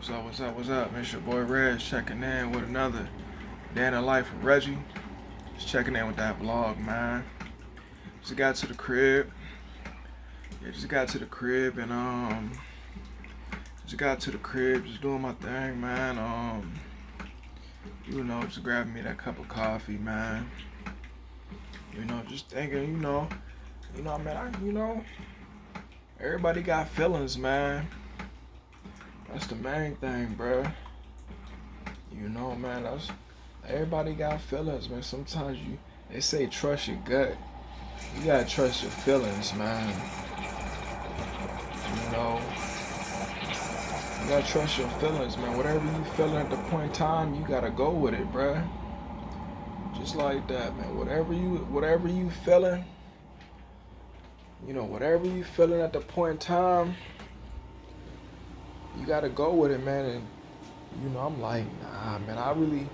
What's up? It's your boy Reg checking in with another day in the life of Reggie. Just checking in with that vlog, man. Just got to the crib. Just got to the crib and just doing my thing, man. Just grabbing me that cup of coffee, man. Just thinking, man, everybody got feelings, man. That's the main thing, bruh. Man, everybody got feelings, man. Sometimes they say trust your gut. You gotta trust your feelings, man. You know, you gotta trust your feelings, man. Whatever you feeling at the point in time, you gotta go with it, bruh. Just like that, man. Whatever you feeling, whatever you feeling at the point in time, you gotta go with it, man. And I'm like, nah, man. I really,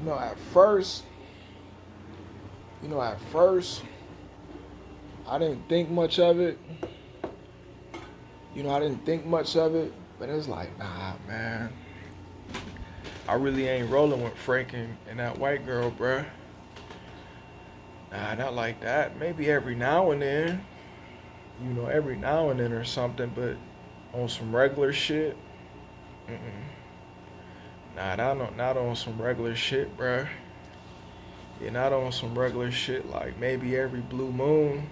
at first, I didn't think much of it. But it's like, nah, man. I really ain't rolling with Frank and that white girl, bruh. Nah, not like that. Maybe every now and then, or something, but on some regular shit, nah, not on some regular shit, bruh. Yeah, not on some regular shit, like maybe every blue moon.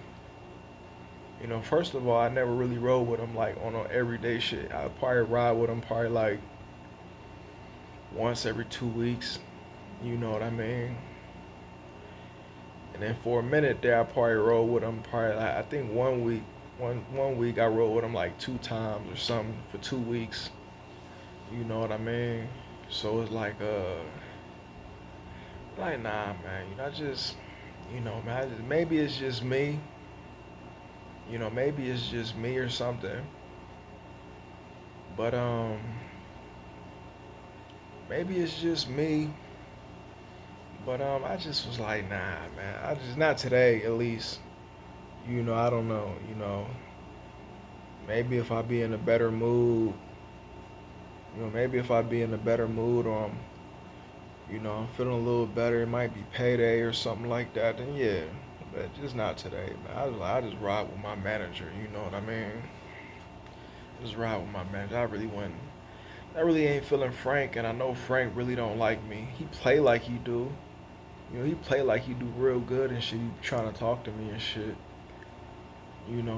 First of all, I never really rode with him like on everyday shit. I probably ride with him probably like once every 2 weeks. You know what I mean? And then for a minute there, I probably rode with him probably like, I think one week I rode with him like 2 times or something for 2 weeks. You know what I mean? So it's like nah, man. Man. Maybe it's just me. Maybe it's just me or something. But maybe it's just me. But I just was like, nah, man. I just not today, at least. I don't know. Maybe if I be in a better mood. Maybe if I be in a better mood or I'm feeling a little better. It might be payday or something like that. Then yeah, but just not today, man. I just ride with my manager. You know what I mean? Just ride with my manager. I really ain't feeling Frank, and I know Frank really don't like me. He play like he do. He play like he do real good and shit. He trying to talk to me and shit.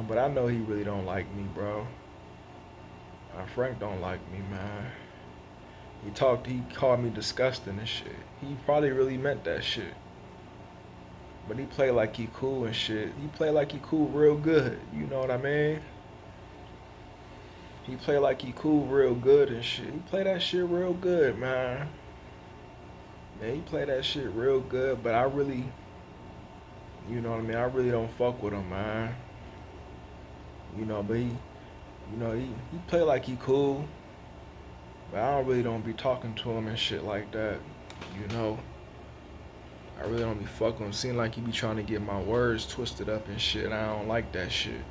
But I know he really don't like me, bro. Frank don't like me, man. He called me disgusting and shit. He probably really meant that shit. But he play like he cool and shit. He play like he cool real good. You know what I mean? He play like he cool real good and shit. He play that shit real good, man. Man, he play that shit real good, but I really, you know what I mean? I really don't fuck with him, man. But he play like he cool, but I don't be talking to him and shit like that. I really don't be fucking with him. Seem like he be trying to get my words twisted up and shit. I don't like that shit.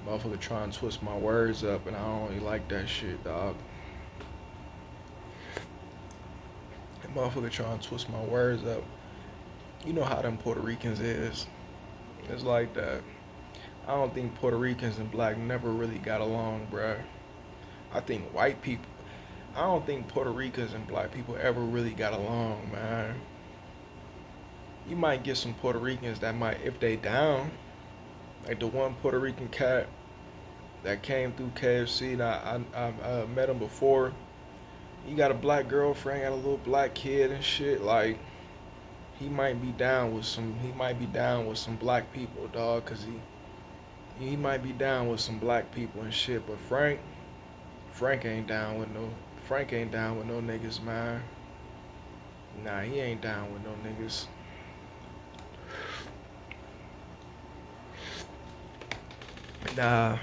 Motherfucker trying to twist my words up, and I don't really like that shit, dog. Motherfucker trying to twist my words up. You know how them Puerto Ricans is. It's like that. I don't think Puerto Ricans and black never really got along, bruh. I don't think Puerto Ricans and black people ever really got along, man. You might get some Puerto Ricans that might, if they down, like the one Puerto Rican cat that came through KFC, and I met him before. He got a black girlfriend, got a little black kid and shit. Like, he might be down with some black people, dog, cause he might be down with some black people and shit. But Frank ain't down with no niggas, man. Nah, he ain't down with no niggas. Nah,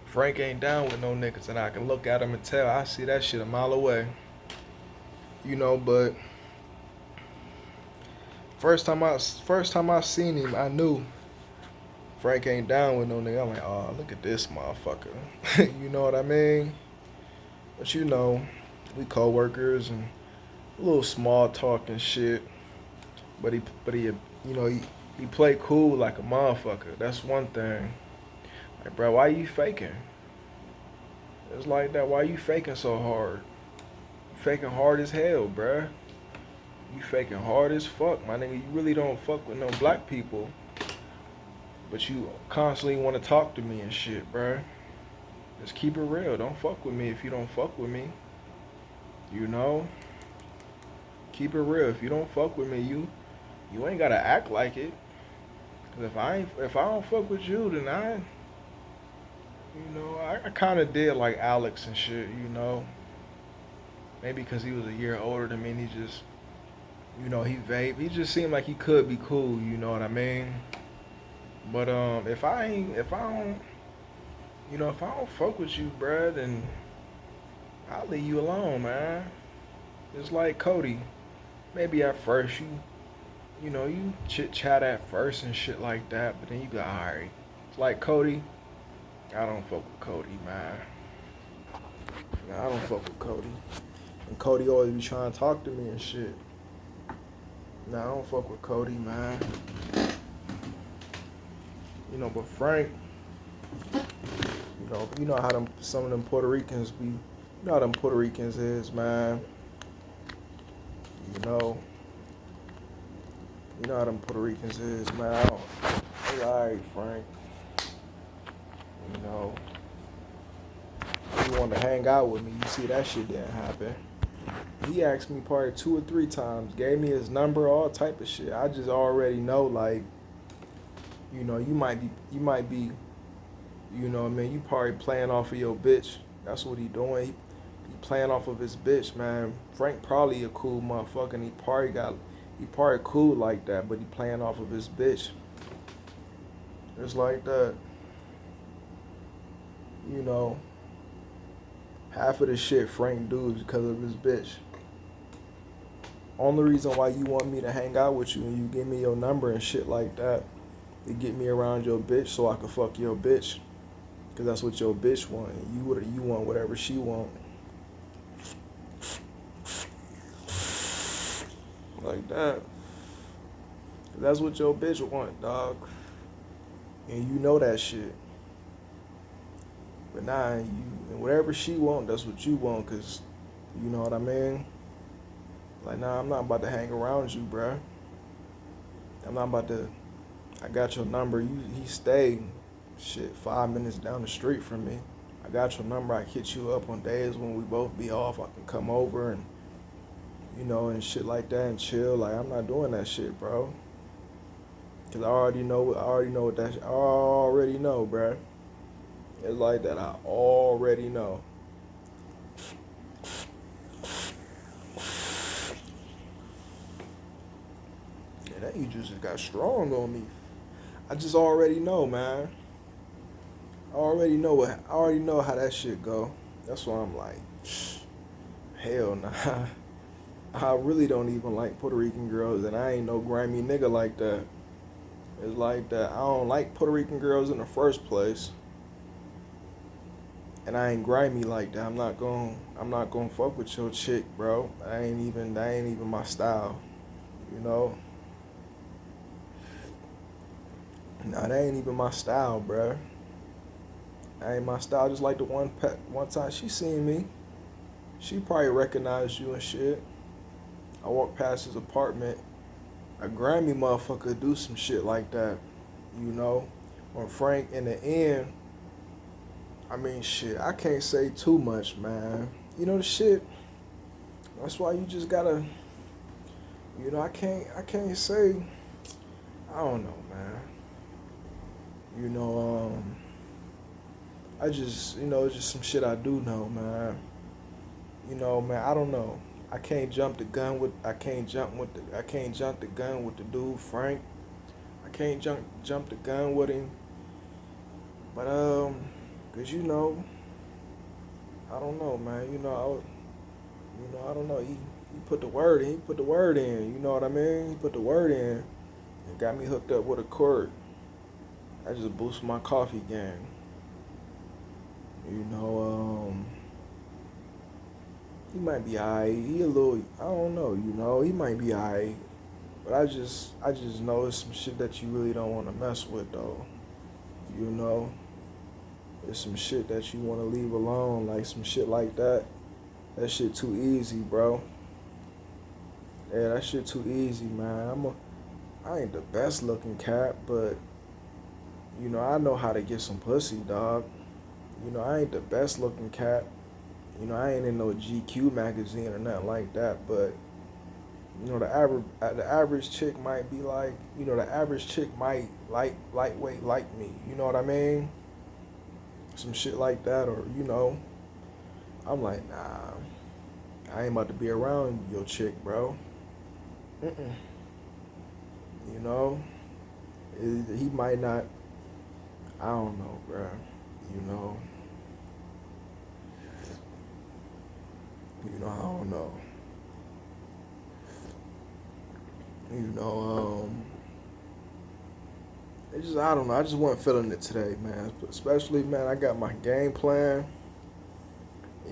Frank ain't down with no niggas, and I can look at him and tell. I see that shit a mile away. But first time I seen him, I knew Frank ain't down with no nigga. I'm like, oh, look at this motherfucker. You know what I mean? But we co-workers and a little small talk and shit. But he played cool like a motherfucker. That's one thing. Like, bro, why you faking? It's like that. Why you faking so hard? You faking hard as hell, bruh. You faking hard as fuck, my nigga. You really don't fuck with no black people, but you constantly want to talk to me and shit, bruh. Just keep it real. Don't fuck with me if you don't fuck with me. You know, keep it real. If you don't fuck with me, you ain't gotta act like it. Cause if I don't fuck with you, then I kind of did like Alex and shit. Maybe because he was a year older than me, and he vape. He just seemed like he could be cool. You know what I mean? But if I don't fuck with you, bruh, then I'll leave you alone, man. It's like Cody. Maybe at first you chit chat at first and shit like that, but then you go, alright. It's like Cody. I don't fuck with Cody, man. Nah, I don't fuck with Cody. And Cody always be trying to talk to me and shit. Nah, I don't fuck with Cody, man. But Frank, you know how some of them Puerto Ricans be. You know how them Puerto Ricans is, man. You know, you know how them Puerto Ricans is, man. They alright, Frank. You know, he wanted to hang out with me. You see that shit didn't happen. He asked me probably 2 or 3 times, gave me his number, all type of shit. I just already know, like, you might be, you probably playing off of your bitch. That's what he doing. He playing off of his bitch, man. Frank probably a cool motherfucker, and he probably cool like that, but he playing off of his bitch. It's like that. Half of the shit Frank do is because of his bitch. Only reason why you want me to hang out with you and you give me your number and shit like that, to get me around your bitch so I can fuck your bitch. Cause that's what your bitch want. You want whatever she want. Like that. Cause that's what your bitch want, dog. And you know that shit. But nah, and whatever she want, that's what you want. Cause you know what I mean. Like, nah, I'm not about to hang around you, bruh. I'm not about to. I got your number. He stayed, 5 minutes down the street from me. I got your number. I hit you up on days when we both be off. I can come over and, and shit like that and chill. Like, I'm not doing that shit, bro. Cause I already know what that shit. I already know, bruh. It's like that. I already know. Yeah, that you just got strong on me. I just already know, man. I already know how that shit go. That's why I'm like, hell nah. I really don't even like Puerto Rican girls, and I ain't no grimy nigga like that. It's like that. I don't like Puerto Rican girls in the first place, and I ain't grimy like that. I'm not gonna fuck with your chick, bro. That ain't even my style. You know. Nah, that ain't even my style, bro. That ain't my style. Just like the one time she seen me, she probably recognized you and shit. I walked past his apartment. A Grammy motherfucker do some shit like that, When Frank in the end, I mean, shit, I can't say too much, man. The shit. That's why you just gotta, I can't say. I don't know, man. I just, it's just some shit I do know, man. Man, I don't know. I can't jump the gun with the gun with the dude Frank. I can't jump the gun with him. But cause I don't know, man. I don't know. He put the word in. He put the word in. You know what I mean? He put the word in and got me hooked up with a cord. I just boosted my coffee game. he might be alright. He a little, I don't know, he might be alright. But I just know it's some shit that you really don't want to mess with though. You know, it's some shit that you want to leave alone, like some shit like that. That shit too easy, bro. Yeah, that shit too easy, man. I ain't the best looking cat, but I know how to get some pussy, dog. I ain't the best looking cat. I ain't in no GQ magazine or nothing like that, but the average chick might be like, the average chick might lightweight like me. You know what I mean? Some shit like that, or I'm like, nah, I ain't about to be around your chick, bro. Mm-mm. You know, he might not. I don't know, bro. You know, I don't know. You know, I don't know. I just wasn't feeling it today, man. Especially, man, I got my game plan.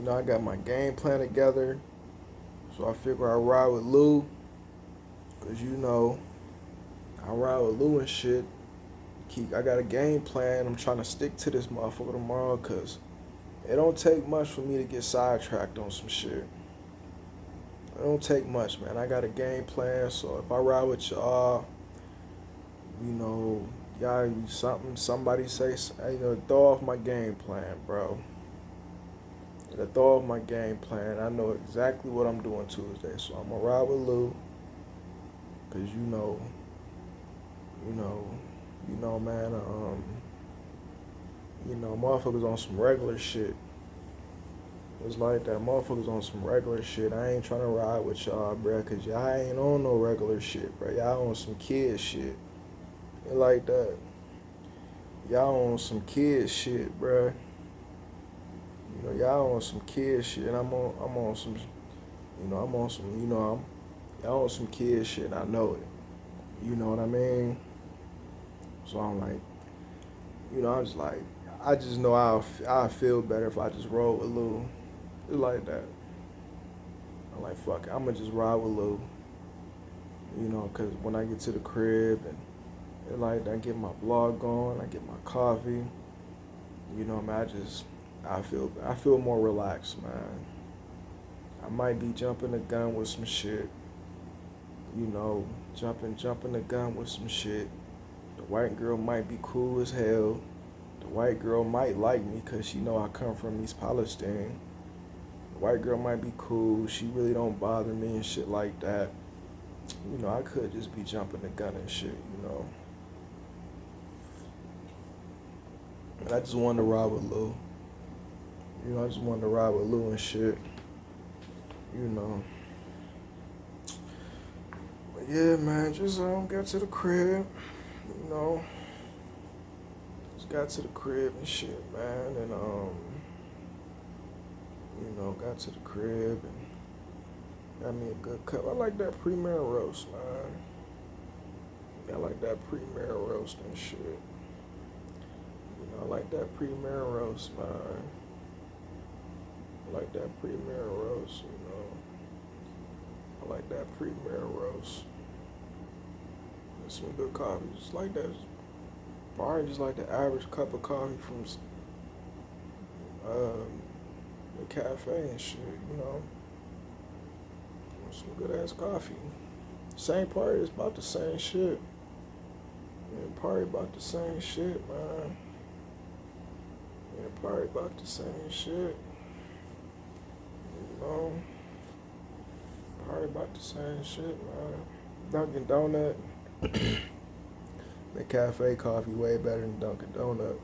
I got my game plan together. So I figure I ride with Lou, cause I ride with Lou and shit. I got a game plan. I'm trying to stick to this motherfucker tomorrow, cause it don't take much for me to get sidetracked on some shit. It don't take much, man. I got a game plan, so if I ride with y'all, you know, y'all somebody say, throw off my game plan, bro. Throw off my game plan. I know exactly what I'm doing Tuesday, so I'm gonna ride with Lou, cause you know, man, motherfuckers on some regular shit. It's like that, motherfuckers on some regular shit. I ain't trying to ride with y'all, bruh, cause y'all ain't on no regular shit, bruh. Y'all on some kid shit. It like that. Y'all on some kid shit, bruh. Y'all on some kid shit. I'm on some, I'm on some, y'all on some kid shit. I know it. You know what I mean? So I'm like, I'm just like, I just know I'll feel better if I just roll with Lou. It's like that. I'm like, fuck it. I'm gonna just ride with Lou. Cause when I get to the crib and like I get my vlog going, I get my coffee. Man, I feel more relaxed, man. I might be jumping the gun with some shit. Jumping the gun with some shit. The white girl might be cool as hell. The white girl might like me because she know I come from East Palestine. The white girl might be cool. She really don't bother me and shit like that. I could just be jumping the gun and shit. And I just wanted to ride with Lou. I just wanted to ride with Lou and shit. But yeah, man, just got to the crib. You know, just got to the crib and shit, man, and got to the crib and got me a good cup. I like that premier roast, man. I like that premier roast and shit. I like that premier roast, man. I like that premier roast, I like that premier roast. And some good coffee, just like that. Probably just like the average cup of coffee from the cafe and shit, Some good ass coffee. Same party, it's about the same shit. Yeah, party about the same shit, man. Yeah, party about the same shit. Party about the same shit, man. Dunkin' Donut. The cafe coffee way better than Dunkin' Donut.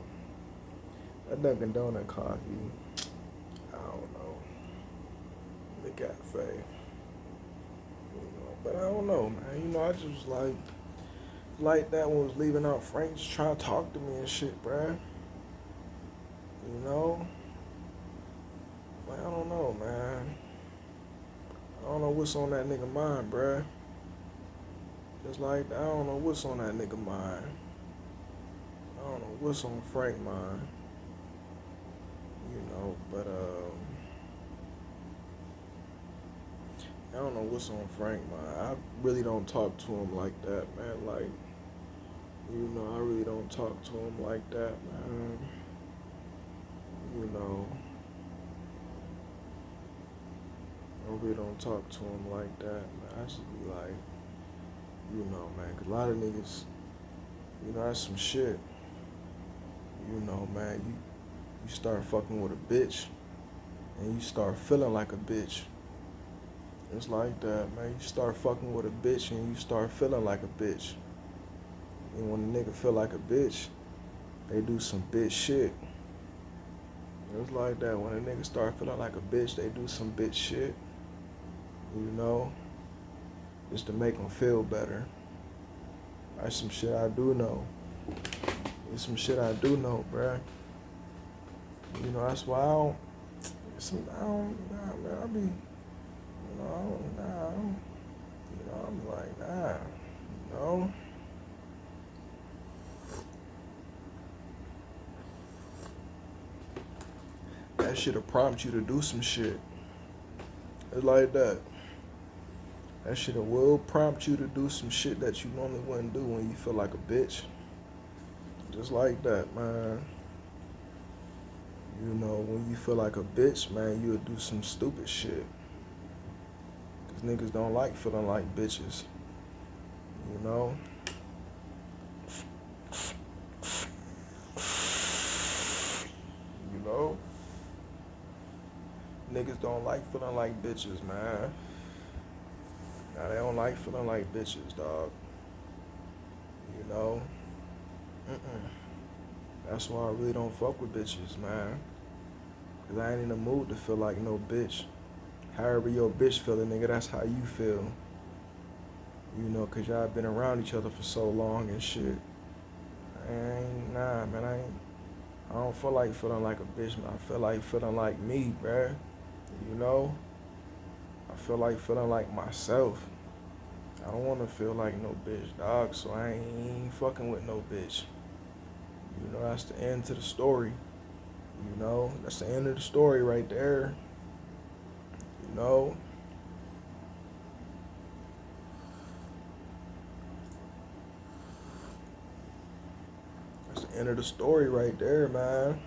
That Dunkin' Donut coffee, I don't know. The cafe. But I don't know, man. I just like that when I was leaving out, Frank just trying to talk to me and shit, bruh. Like, I don't know, man. I don't know what's on that nigga mind, bruh. Just like, I don't know what's on that nigga mind. I don't know what's on Frank's mind. But don't know what's on Frank, man. I really don't talk to him like that, man. Like, I really don't talk to him like that, man. You know, I really don't talk to him like that, man. I just be like, man, 'cause a lot of niggas, that's some shit. Man, you start fucking with a bitch and you start feeling like a bitch. It's like that, man. You start fucking with a bitch and you start feeling like a bitch. And when a nigga feel like a bitch, they do some bitch shit. It's like that. When a nigga start feeling like a bitch, they do some bitch shit. Just to make them feel better. That's some shit I do know. It's some shit I do know, bruh. That's why nah, man, I be, I'm like, nah, you know. That shit'll prompt you to do some shit. It's like that. That shit will prompt you to do some shit that you normally wouldn't do when you feel like a bitch. Just like that, man. When you feel like a bitch, man, you'll do some stupid shit. Cause niggas don't like feeling like bitches. You know? Niggas don't like feeling like bitches, man. Nah, they don't like feeling like bitches, dog. You know? That's why I really don't fuck with bitches, man. Cause I ain't in the mood to feel like no bitch. However your bitch feeling, nigga, that's how you feel. Cause y'all been around each other for so long and shit. I don't feel like feeling like a bitch, man. I feel like feeling like me, bruh. I feel like feeling like myself. I don't want to feel like no bitch, dog, so I ain't fucking with no bitch. That's the end to the story. That's the end of the story right there. You know? That's the end of the story right there, man.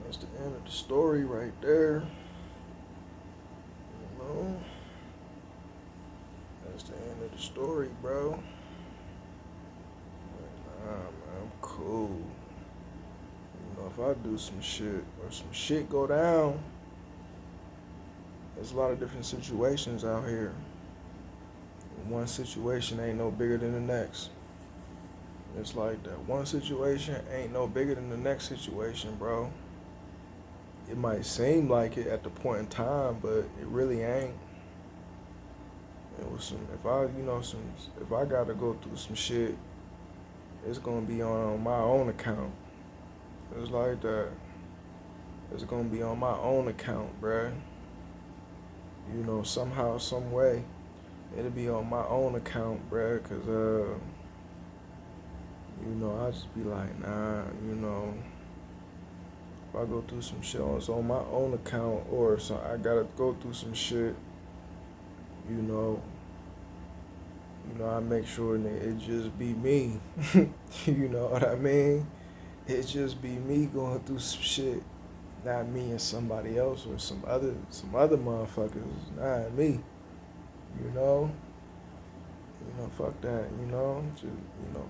That's the end of the story right there. That's the end of the story, bro. Nah, man, I'm cool. If I do some shit or some shit go down, there's a lot of different situations out here. One situation ain't no bigger than the next. It's like that. One situation ain't no bigger than the next situation, bro. It might seem like it at the point in time, but it really ain't. It was if I gotta go through some shit, it's gonna be on my own account. It's like that. It's gonna be on my own account, bruh. Somehow, some way, it'll be on my own account, bruh. Cause I just be like, nah, if I go through some shit, it's on my own account, or so I gotta go through some shit, I make sure that it just be me. You know what I mean? It just be me going through some shit, not me and somebody else or some other motherfuckers, not me. You know? Fuck that, just,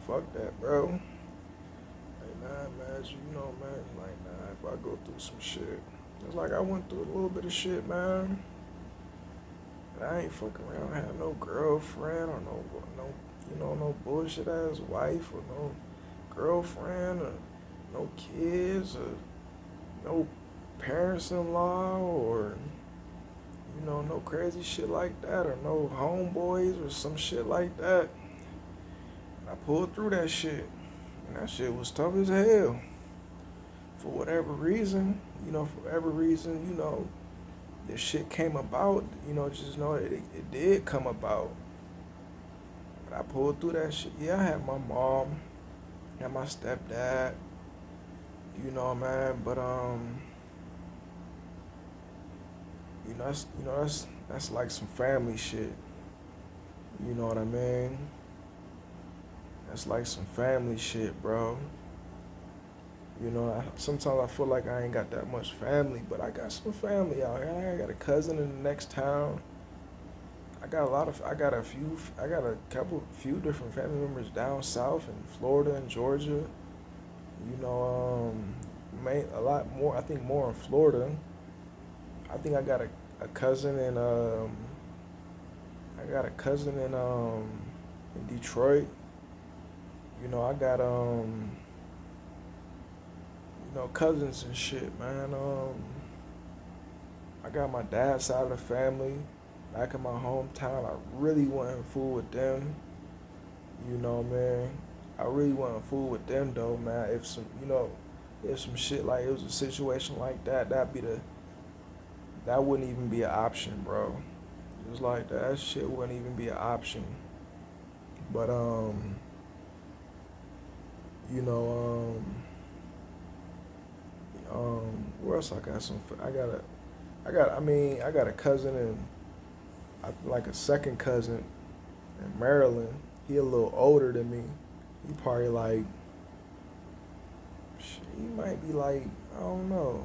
fuck that, bro. Like, nah, man, man, like, nah, if I go through some shit, it's like I went through a little bit of shit, man. I ain't fucking around, I had no girlfriend or no bullshit ass wife or no girlfriend or no kids or no parents-in-law or no crazy shit like that or no homeboys or some shit like that. And I pulled through that shit. And that shit was tough as hell. For whatever reason, this shit came about, just know it did come about. But I pulled through that shit. Yeah, I had my mom, had my stepdad, man, but That's like some family shit. You know what I mean? That's like some family shit, bro. Sometimes I feel like I ain't got that much family, but I got some family out here. I got a cousin in the next town. I got a few different family members down south in Florida and Georgia. A lot more. I think more in Florida. I think a cousin in Detroit. I got cousins and shit, man. I got my dad's side of the family back in my hometown. I really wasn't fool with them. Man. I really wasn't fool with them though, man. If some shit like it was a situation like that, that wouldn't even be an option, bro. It was like that shit wouldn't even be an option. But you know, where else I got some? I got a cousin and like a second cousin in Maryland. He a little older than me. He probably like, he might be like, I don't know.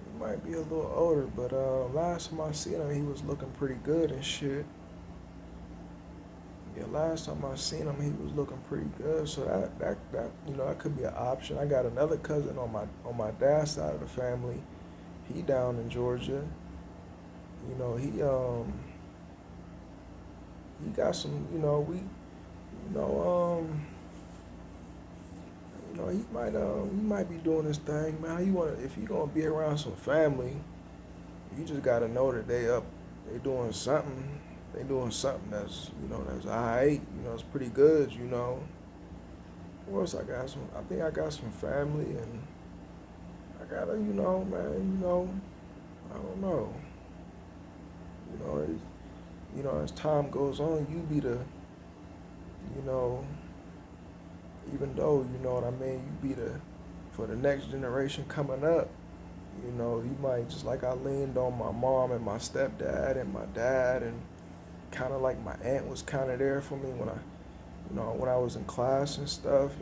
He might be a little older, but last time I seen him, he was looking pretty good and shit. Yeah, last time I seen him, he was looking pretty good. So that could be an option. I got another cousin on my dad's side of the family. He down in Georgia. You know, he got some. He might be doing his thing, man. If you gonna be around some family, you just gotta know that they doing something. They doing something that's alright. It's pretty good. What else I got? I think I got some family, and I gotta, man. I don't know. You know, it, as time goes on, you be the, you know, even though you know what I mean, you be the for the next generation coming up. You might just like I leaned on my mom and my stepdad and my dad, and kind of like my aunt was kind of there for me when I was in class and stuff.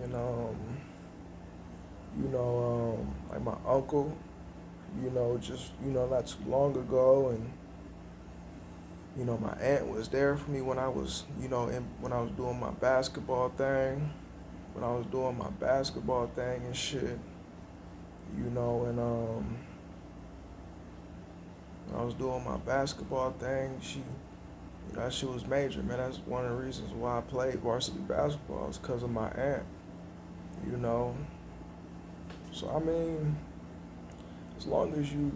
Like my uncle. Just not too long ago, and my aunt was there for me when I was when I was doing my basketball thing, and shit. And when I was doing my basketball thing, that shit was major, man. That's one of the reasons why I played varsity basketball, is because of my aunt. You know, so I mean, as long as you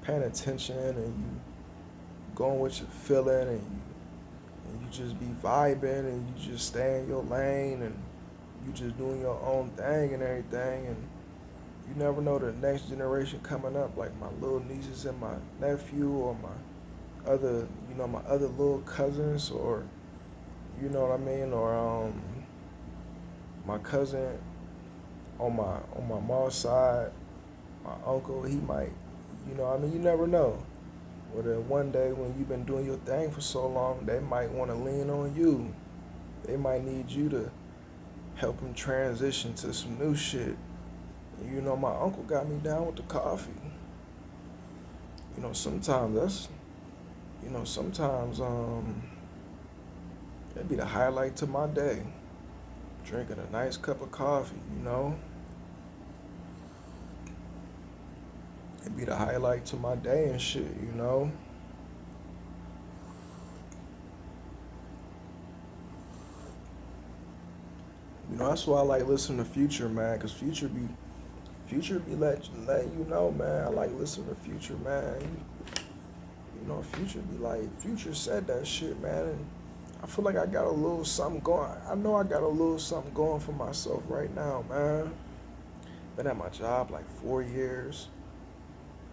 paying attention and you going with your feeling, and you just be vibing, and you just stay in your lane, and you just doing your own thing and everything, and you never know the next generation coming up, like my little nieces and my nephew, or my other little cousins, or you know what I mean, or my cousin on my mom's side, my uncle, he might, you never know. Or then one day when you've been doing your thing for so long, they might want to lean on you. They might need you to help them transition to some new shit. My uncle got me down with the coffee. Sometimes it'd be the highlight to my day. Drinking a nice cup of coffee. It'd be the highlight to my day and shit. That's why I like listening to Future, man, cause Future be letting you know, man. I like listening to Future, man. Future be like, Future said that shit, man, and I feel like I got a little something going. I know I got a little something going for myself right now, man. Been at my job like 4 years.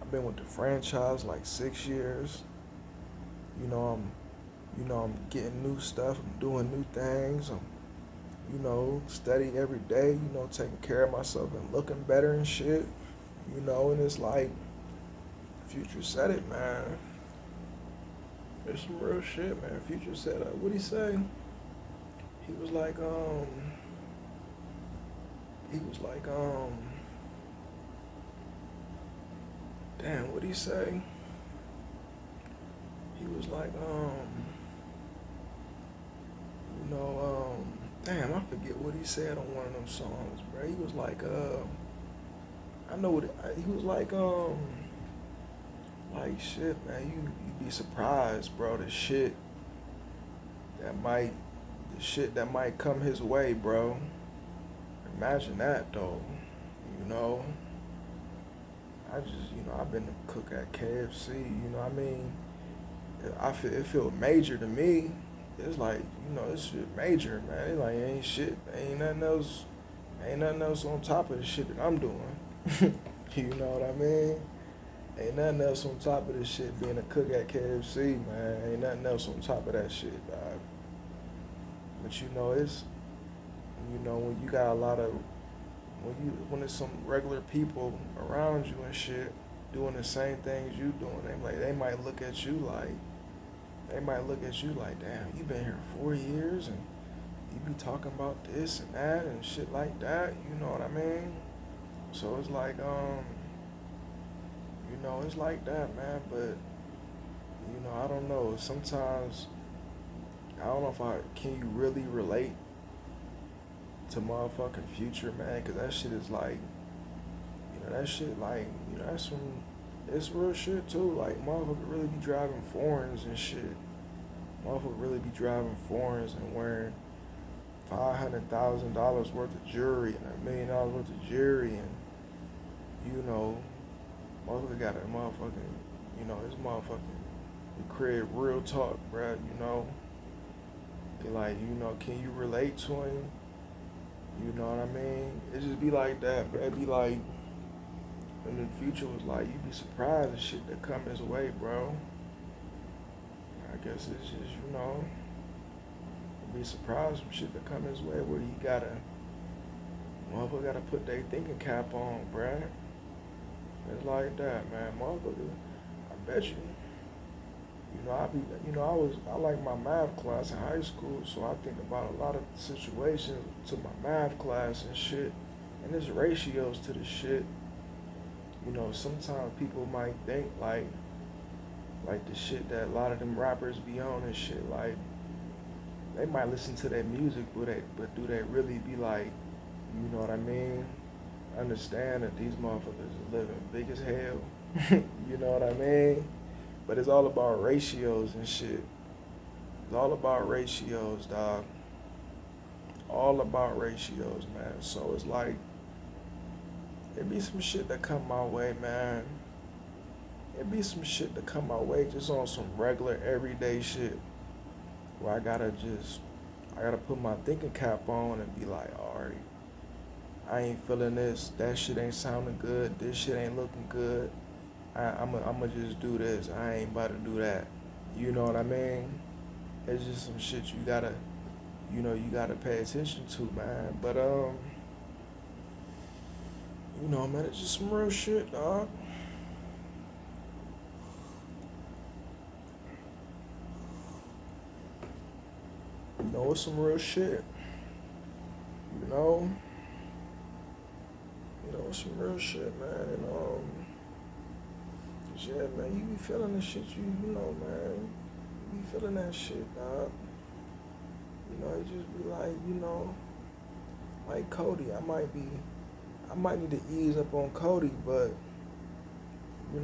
I've been with the franchise like 6 years. I'm getting new stuff. I'm doing new things. I'm studying every day. Taking care of myself and looking better and shit. And it's like Future said it, man. It's some real shit, man. Future said, what'd he say? He was like, he was like, damn, what'd he say? He was like, damn, I forget what he said on one of them songs, bro. He was like, I know what he was like shit, man. You be surprised, bro. That might, the shit that might come his way, bro. Imagine that, though. You know, I've been to cook at KFC. You know, what I mean, it feel major to me. It's like, this shit major, man. It like ain't shit, ain't nothing else on top of the shit that I'm doing. You know what I mean? Ain't nothing else on top of this shit being a cook at KFC, man. Ain't nothing else on top of that shit, dog. But when you got a lot of, when there's some regular people around you and shit doing the same things you doing, they might look at you like, damn, you been here 4 years and you be talking about this and that and shit like that. You know what I mean? So it's like, it's like that, man. But I don't know. Sometimes I don't know if can you really relate to motherfucking Future, man? Because that shit is like, that shit like, that's some, it's real shit too. Like, motherfucker really be driving foreigns and shit. Motherfucker really be driving foreigns and wearing $500,000 worth of jewelry and $1 million worth of jewelry, and motherfucker got a motherfucking, his motherfucking crib, real talk, bruh. Be like, can you relate to him? You know what I mean? It just be like that, bruh. It be like, and the Future was like, you be surprised at shit that come his way, bro. I guess it's just, be surprised from shit that come his way where motherfucker gotta put their thinking cap on, bruh. It's like that, man. Motherfucker, I bet you. I like my math class in high school, so I think about a lot of situations to my math class and shit. And there's ratios to the shit. Sometimes people might think like the shit that a lot of them rappers be on and shit, like, they might listen to their music, but do they really be like, you know what I mean? Understand that these motherfuckers is living big as hell. You know what I mean? But it's all about ratios and shit. It's all about ratios, dog. All about ratios, man. So it's like, it be some shit that come my way, man. It be some shit that come my way just on some regular everyday shit where I gotta put my thinking cap on and be like, alright, I ain't feeling this, that shit ain't sounding good, this shit ain't looking good, I'ma just do this, I ain't about to do that. You know what I mean? It's just some shit you gotta pay attention to, man. But man, it's just some real shit, dog. It's some real shit. It's some real shit, man. And yeah, man, you be feeling the shit, man. You be feeling that shit, dog. You just be like, like Cody. I might need to ease up on Cody, but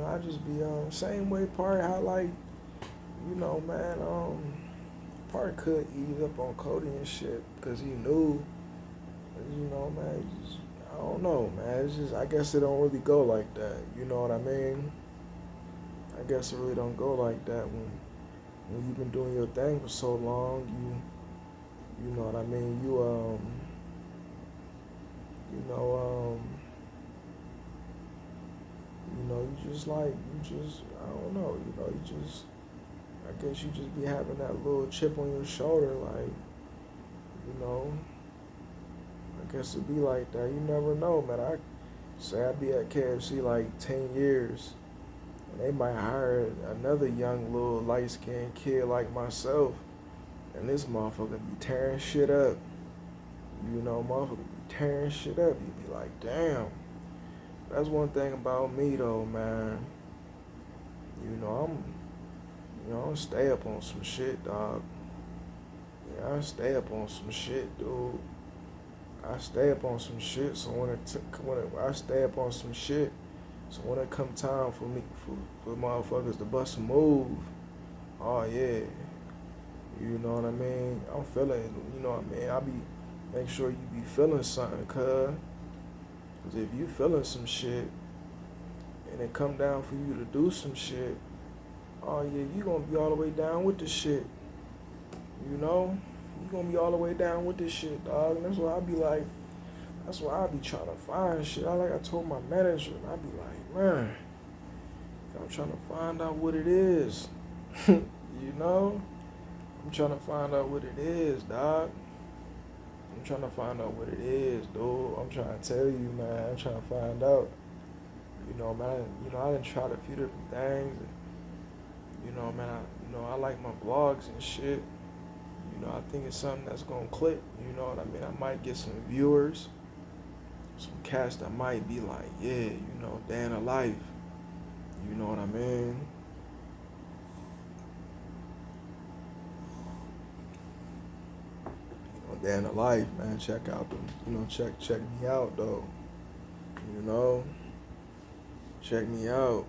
I just be same way part how like, man, part could ease up on Cody and shit because he knew, man. I don't know, man. It's just, I guess it don't really go like that. You know what I mean? I guess it really don't go like that when you've been doing your thing for so long. You know what I mean? I don't know. I guess you just be having that little chip on your shoulder, like, I guess it be like that. You never know, man. I be at KFC like 10 years, And they might hire another young little light skinned kid like myself, and this motherfucker be tearing shit up. You know, motherfucker be tearing shit up. You be like, damn. That's one thing about me though, man. You know, I'm stay up on some shit, dog. Yeah, I stay up on some shit, dude. I stay up on some shit. So I stay up on some shit, so when it come time for me for motherfuckers to bust a move, oh yeah, you know what I mean. I'm feeling, you know what I mean. I be make sure you be feeling something, cause if you feeling some shit and it come down for you to do some shit, oh yeah, you gonna be all the way down with the shit. You know, you gonna be all the way down with this shit, dog. And that's why I be like, that's why I be trying to find shit. I told my manager, and I be like, man, I'm trying to find out what it is. You know, I'm trying to find out what it is, dog. I'm trying to find out what it is, dude. I'm trying to tell you, man. I'm trying to find out. You know, man. I done tried a few different things. You know, man. I like my vlogs and shit. You know, I think it's something that's gonna click. You know what I mean? I might get some viewers, some cats that might be like, yeah, you know, day in a life. You know what I mean? You know, day in a life, man. Check out them. You know, check me out though. You know, check me out.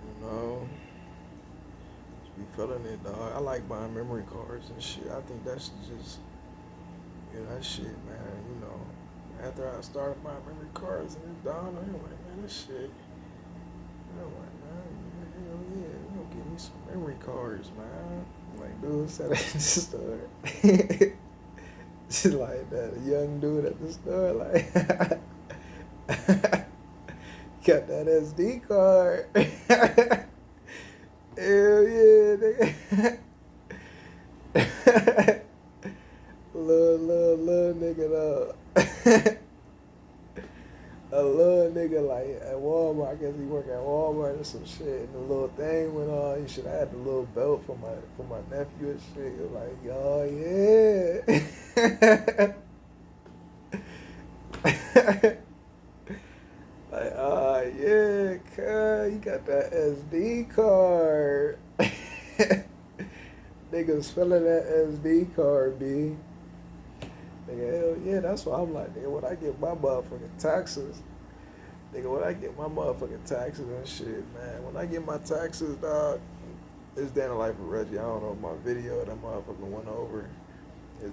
You know. Be feeling it, dog. I like buying memory cards and shit. I think that's just, you know, that shit, man. You know, after I started buying memory cards and it's done, I'm like, man, this shit. I'm like, man, hell yeah, you gonna give me some memory cards, man. I'm like, dude, sat at the store. Just like that, a young dude at the store, like, got that SD card. Hell yeah, nigga. little nigga though. A little nigga like at Walmart. I guess he work at Walmart or some shit. And the little thing went on. You should have had the little belt for my nephew and shit. It was like, oh yeah. Like, oh yeah, cuz you got that SD card. Niggas filling that SD card, B. Nigga, hell yeah, that's why I'm like, nigga, when I get my motherfucking taxes, nigga, when I get my motherfucking taxes and shit, man, when I get my taxes, dog, it's down to life with Reggie. I don't know if my video that motherfucker went over. It's